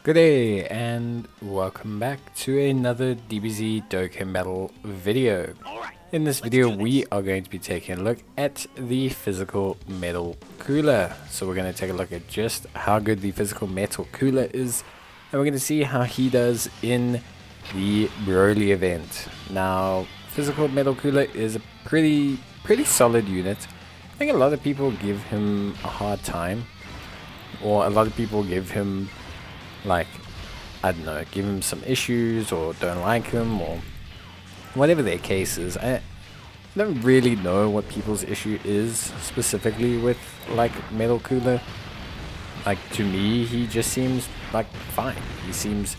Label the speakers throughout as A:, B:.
A: Good day and welcome back to another Dbz Dokkan Metal video. In this video we are going to be taking a look at the physical metal cooler. So we're going to take a look at just how good the physical metal cooler is, and we're going to see how he does in the Broly event. Now physical metal cooler is a pretty solid unit. I think a lot of people give him a hard time, or a lot of people give him, like, I don't know, give him some issues or don't like him or whatever their case is. I don't really know what people's issue is specifically with, like, Metal Cooler. Like, to me, he just seems like fine. He seems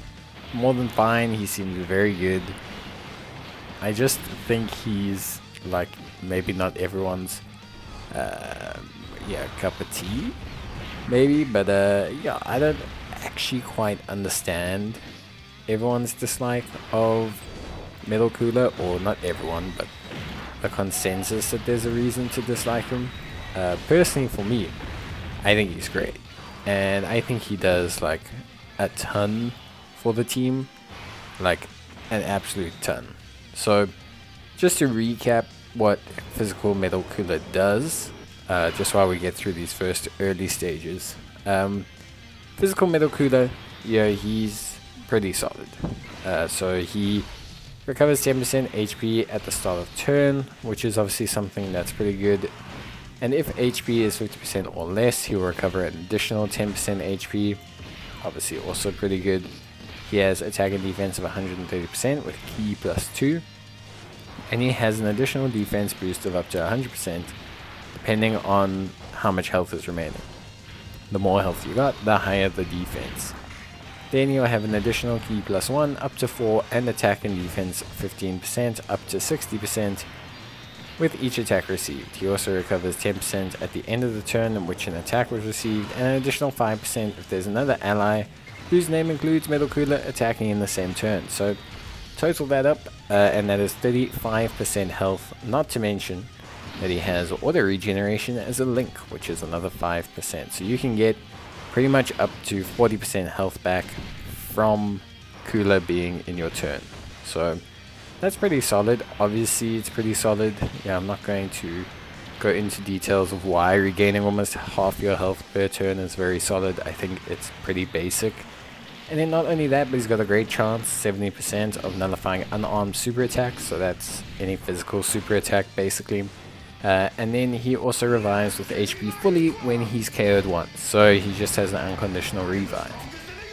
A: more than fine. He seems very good. I just think he's, like, maybe not everyone's cup of tea, maybe, but yeah, I don't actually quite understand everyone's dislike of Metal Cooler, or not everyone, but the consensus that there's a reason to dislike him. Personally, for me, I think he's great, and I think he does like a ton for the team, like an absolute ton. So just to recap what physical Metal Cooler does, just while we get through these first early stages. Physical Metal Cooler, yeah, he's pretty solid. So he recovers 10% HP at the start of turn, which is obviously something that's pretty good. And if HP is 50% or less, he'll recover an additional 10% HP, obviously also pretty good. He has attack and defense of 130% with key +2. And he has an additional defense boost of up to 100%, depending on how much health is remaining. The more health you got, the higher the defense. Then you'll have an additional key +1 up to 4, and attack and defense 15% up to 60% with each attack received. He also recovers 10% at the end of the turn in which an attack was received, and an additional 5% if there's another ally whose name includes Metal Cooler attacking in the same turn. So total that up, and that is 35% health, not to mention that he has auto regeneration as a link, which is another 5%. So you can get pretty much up to 40% health back from Cooler being in your turn. So that's pretty solid. Obviously it's pretty solid. Yeah, I'm not going to go into details of why regaining almost half your health per turn is very solid. I think it's pretty basic. And then not only that, but he's got a great chance, 70%, of nullifying unarmed super attacks. So that's any physical super attack basically. And then he also revives with HP fully when he's KO'd once, so he just has an unconditional revive.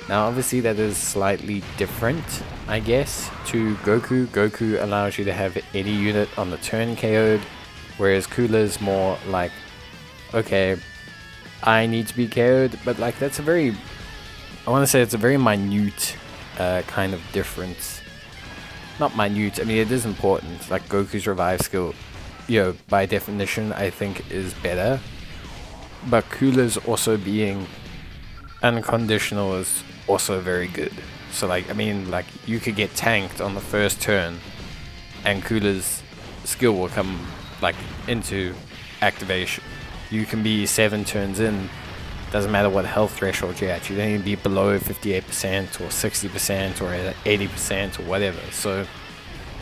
A: Now obviously that is slightly different, I guess, to Goku. Goku allows you to have any unit on the turn KO'd, whereas Cooler's more like, okay, I need to be KO'd, but like that's a very, I want to say it's a very minute kind of difference. Not minute, I mean it is important, like Goku's revive skill, you know, by definition I think is better, but Cooler's also being unconditional is also very good. So like, I mean, like you could get tanked on the first turn and Cooler's skill will come like into activation. You can be 7 turns in, doesn't matter what health threshold you're at, you don't even be below 58% or 60% or at 80% or whatever. So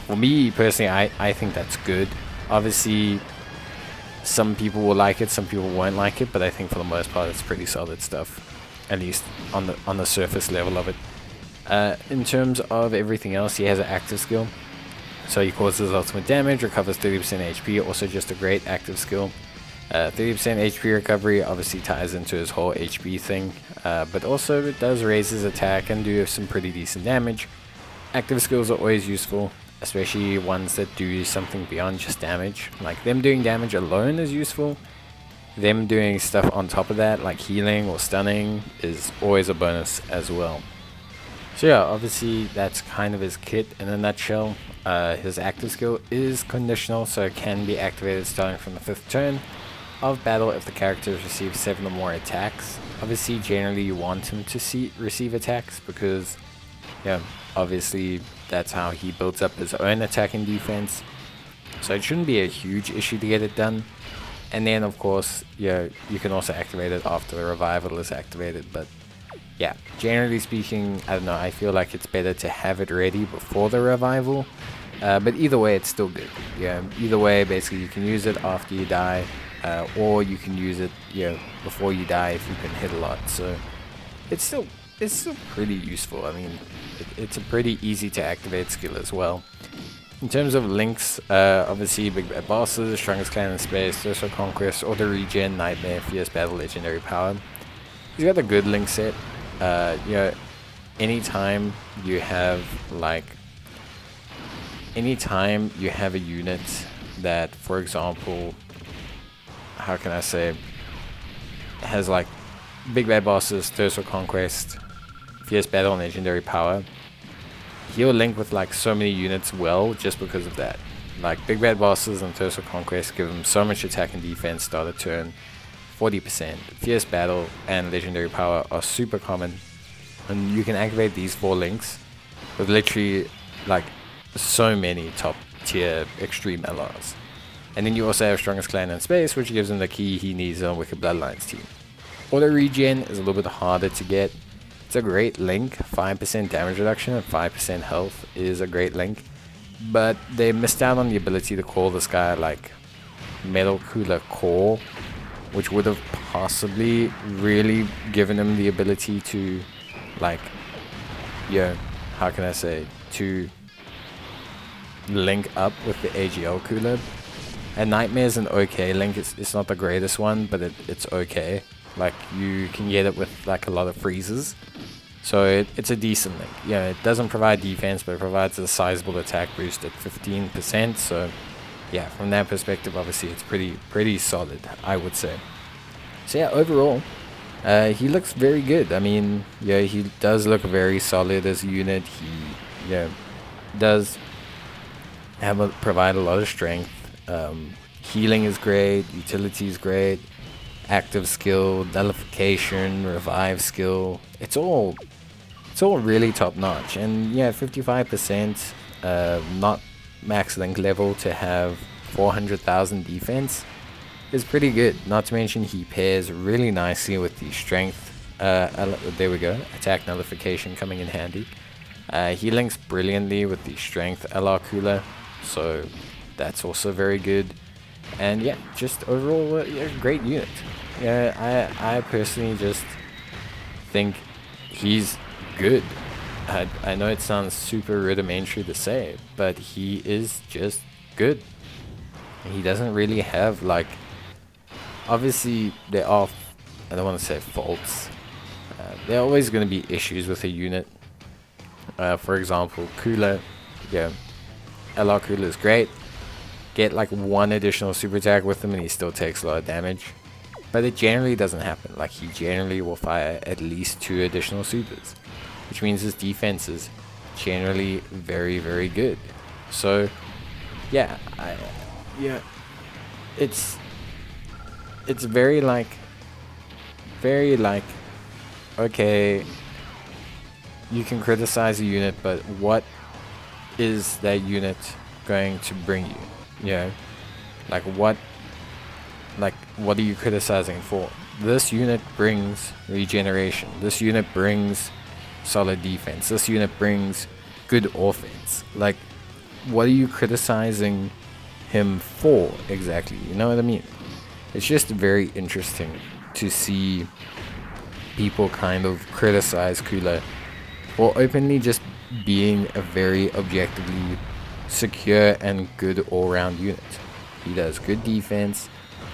A: for me personally, I think that's good. Obviously, some people will like it, some people won't like it, but I think for the most part it's pretty solid stuff, at least on the surface level of it. In terms of everything else, he has an active skill, so he causes ultimate damage, recovers 30% HP, also just a great active skill. 30% HP recovery obviously ties into his whole HP thing, but also it does raise his attack and do some pretty decent damage. Active skills are always useful, especially ones that do something beyond just damage. Like them doing damage alone is useful. Them doing stuff on top of that, like healing or stunning, is always a bonus as well. So yeah, obviously that's kind of his kit in a nutshell. His active skill is conditional, so it can be activated starting from the 5th turn of battle if the character has received 7 or more attacks. Obviously generally you want him to receive attacks because, yeah, obviously that's how he builds up his own attack and defense. So it shouldn't be a huge issue to get it done. And then of course, yeah, you can also activate it after the revival is activated, but yeah, generally speaking, I don't know, I feel like it's better to have it ready before the revival. But either way, it's still good. Yeah, either way, basically, you can use it after you die, or you can use it, before you die if you've been hit a lot. So it's still pretty useful. I mean, it's a pretty easy to activate skill as well. In terms of links, obviously Big Bad Bosses, Strongest Clan in Space, Social Conquest, Auto Regen, Nightmare, Fierce Battle, Legendary Power. He's got a good link set. Anytime you have a unit that, for example, how can I say, has like Big Bad Bosses, Thirst Conquest, Fierce Battle, and Legendary Power, he'll link with like so many units well just because of that. Like Big Bad Bosses and Thirst Conquest give him so much attack and defense start a turn, 40%. Fierce Battle and Legendary Power are super common, and you can activate these 4 links with literally like so many top tier extreme LRs. And then you also have Strongest Clan in Space, which gives him the key he needs on Wicked Bloodlines team. Auto Regen is a little bit harder to get. It's a great link. 5% damage reduction and 5% health is a great link, but they missed out on the ability to call this guy like Metal Cooler Core, which would have possibly really given him the ability to, like, how can I say, to link up with the AGL cooler. And Nightmare's an okay link. It's not the greatest one, but it's okay. Like, you can get it with like a lot of freezes, so it's a decent link. Yeah, it doesn't provide defense, but it provides a sizable attack boost at 15%. So yeah, from that perspective, obviously it's pretty solid, I would say. So yeah, overall, he looks very good. I mean, yeah, he does look very solid as a unit. He does provide a lot of strength. Healing is great, utility is great, active skill, nullification, revive skill. It's all really top notch. And yeah, 55% not max link level to have 400,000 defense is pretty good. Not to mention he pairs really nicely with the strength. There we go, attack nullification coming in handy. He links brilliantly with the strength LR cooler, so that's also very good. And yeah, just overall a great unit. Yeah, I personally just think he's good. I know it sounds super rudimentary to say, but he is just good. He doesn't really have, like, obviously there are, I don't want to say faults, there are always going to be issues with a unit. For example, Cooler, LR Cooler is great. Get like 1 additional super attack with him and he still takes a lot of damage, but it generally doesn't happen. Like, he generally will fire at least 2 additional supers, which means his defense is generally very, very good. So yeah, it's very like okay, you can criticize a unit, but what is that unit going to bring you? Like what are you criticizing for? This unit brings regeneration. This unit brings solid defense. This unit brings good offense. Like, what are you criticizing him for exactly? You know what I mean? It's just very interesting to see people kind of criticize Cooler for openly just being a very objectively secure and good all-round unit. He does good defense,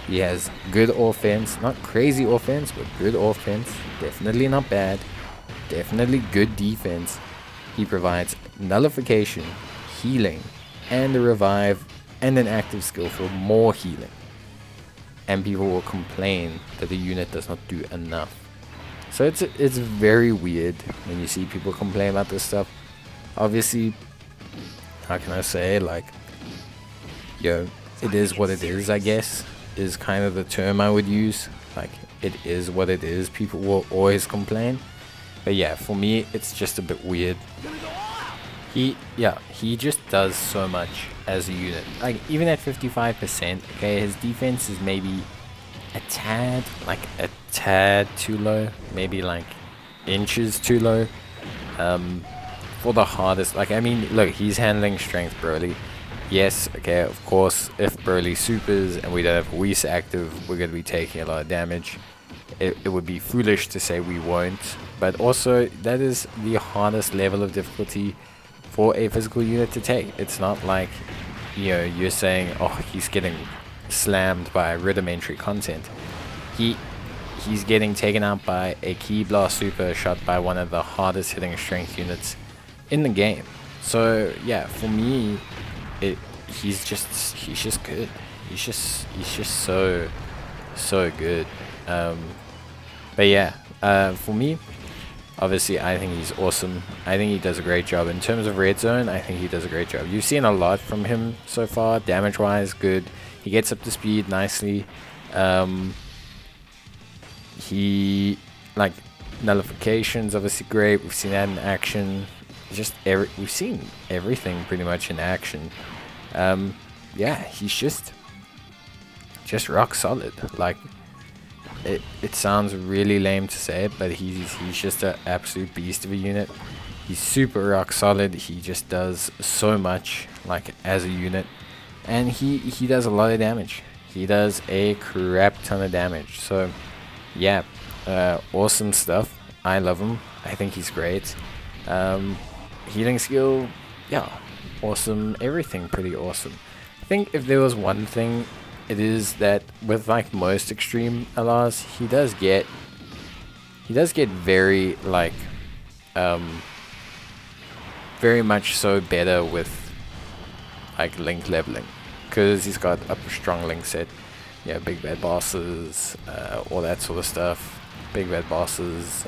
A: he has good offense, not crazy offense, but good offense, definitely not bad, definitely good defense. He provides nullification, healing, and a revive, and an active skill for more healing. And people will complain that the unit does not do enough. So it's very weird when you see people complain about this stuff. Obviously, how can I say, like, it is what it is, I guess, is kind of the term I would use. Like, it is what it is. People will always complain. But yeah, for me, it's just a bit weird. He just does so much as a unit. Like, even at 55%, okay, his defense is maybe a tad too low. Maybe like inches too low. For the hardest, like, I mean, look, he's handling strength Broly. Yes, okay, of course, if Broly supers and we don't have Whis active, we're going to be taking a lot of damage. It would be foolish to say we won't, but also that is the hardest level of difficulty for a physical unit to take. It's not like, you know, you're saying, oh, he's getting slammed by rudimentary content. He's getting taken out by a Ki Blast Super shot by one of the hardest hitting strength units in the game. So yeah, for me, he's just good. He's just so good. But yeah, for me, obviously I think he's awesome. I think he does a great job in terms of red zone. I think he does a great job. You've seen a lot from him so far, damage wise, good. He gets up to speed nicely. He, like, nullifications obviously great. We've seen that in action. Just we've seen everything pretty much in action. Yeah, he's just rock solid. Like, it sounds really lame to say it, but he's just an absolute beast of a unit. He's super rock solid. He just does so much, like, as a unit, and he does a lot of damage. He does a crap ton of damage. So yeah, awesome stuff. I love him. I think he's great. Healing skill, yeah, awesome. Everything pretty awesome. I think if there was one thing, it is that with, like, most extreme LRs, he does get very, like, very much so better with, like, link leveling, because he's got a strong link set. Yeah, big bad bosses, all that sort of stuff. Big bad bosses,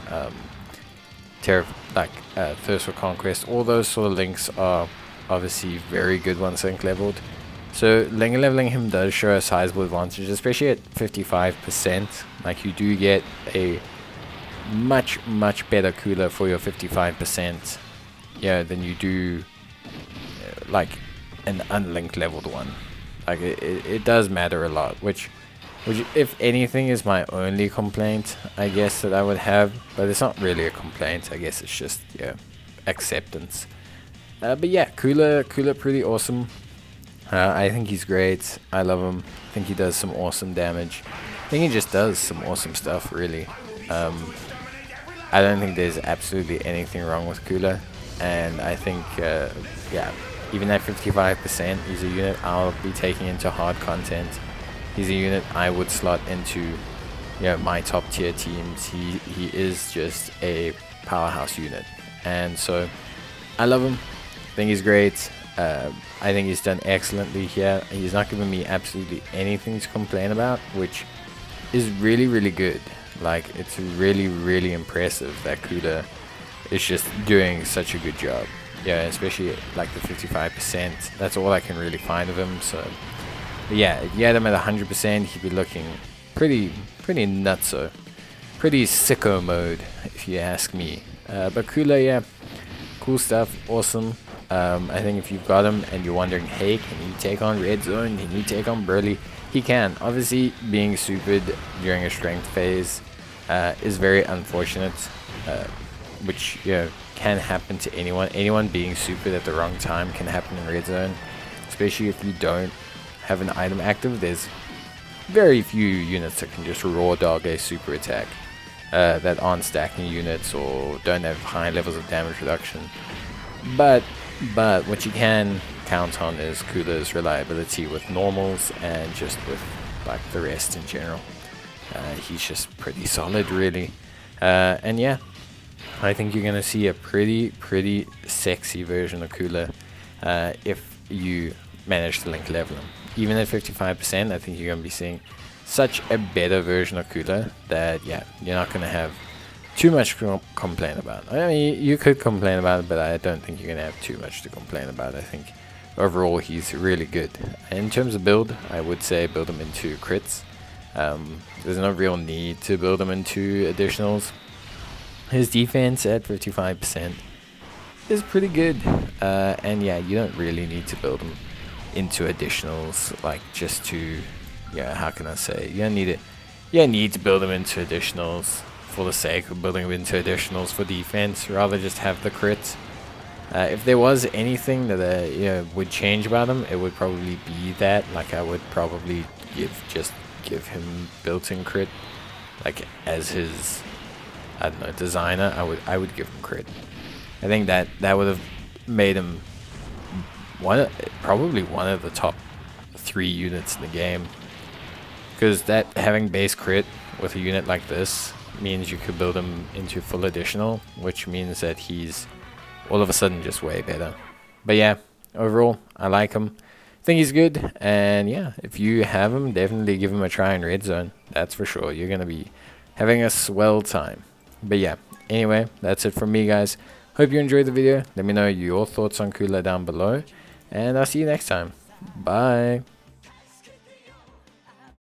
A: Thirst for Conquest, all those sort of links are obviously very good once link leveled. So link leveling him does show a sizable advantage, especially at 55%. Like, you do get a much better cooler for your 55%, yeah, than you do like an unlinked leveled one. Like, it does matter a lot, which if anything is my only complaint, I guess, that I would have. But it's not really a complaint, I guess it's just, yeah, acceptance. But yeah, Cooler pretty awesome. I think he's great. I love him. I think he does some awesome damage. I think he just does some awesome stuff, really. I don't think there's absolutely anything wrong with Cooler, and I think, yeah, even at 55%, he's a unit I'll be taking into hard content. He's a unit I would slot into, you know, my top tier teams. He is just a powerhouse unit, and so I love him. I think he's great. I think he's done excellently here. He's not given me absolutely anything to complain about, which is really good. Like, it's really impressive that Cooler is just doing such a good job. Yeah, especially like the 55%. That's all I can really find of him. So but yeah, if you had him at 100%, he'd be looking pretty nutso, pretty sicko mode, if you ask me. But Cooler, yeah, cool stuff, awesome. I think if you've got him and you're wondering, hey, can you take on Red Zone? Can you take on Broly? He can. Obviously, being supered during a strength phase is very unfortunate, which, you know, can happen to anyone. Anyone being supered at the wrong time can happen in Red Zone, especially if you don't have an item active. There's very few units that can just raw dog a super attack that aren't stacking units or don't have high levels of damage reduction. But what you can count on is Cooler's reliability with normals and just with, like, the rest in general. He's just pretty solid, really. And yeah, I think you're gonna see a pretty sexy version of Cooler if you manage to link level him. Even at 55%, I think you're gonna be seeing such a better version of Cooler that, yeah, you're not gonna have too much to complain about. I mean, you could complain about it, but I don't think you're gonna have too much to complain about. I think overall he's really good. In terms of build, I would say build him into crits. There's no real need to build him into additionals. His defense at 55% is pretty good, and yeah, you don't really need to build him into additionals, like, just to, yeah, how can I say, you don't need it. You don't need to build him into additionals for the sake of building him into additionals for defense. Rather just have the crit. If there was anything that you know, would change about him, it would probably be that. Like I would probably give him built-in crit, like as his, I don't know, designer. I would give him crit. I think that would have made him probably one of the top 3 units in the game. Because that having base crit with a unit like this means you could build him into full additional, which means that he's all of a sudden just way better. But yeah, overall, I like him. I think he's good, and yeah, if you have him, definitely give him a try in red zone. That's for sure. You're going to be having a swell time. But yeah, anyway, that's it from me, guys. Hope you enjoyed the video. Let me know your thoughts on Cooler down below, and I'll see you next time. Bye.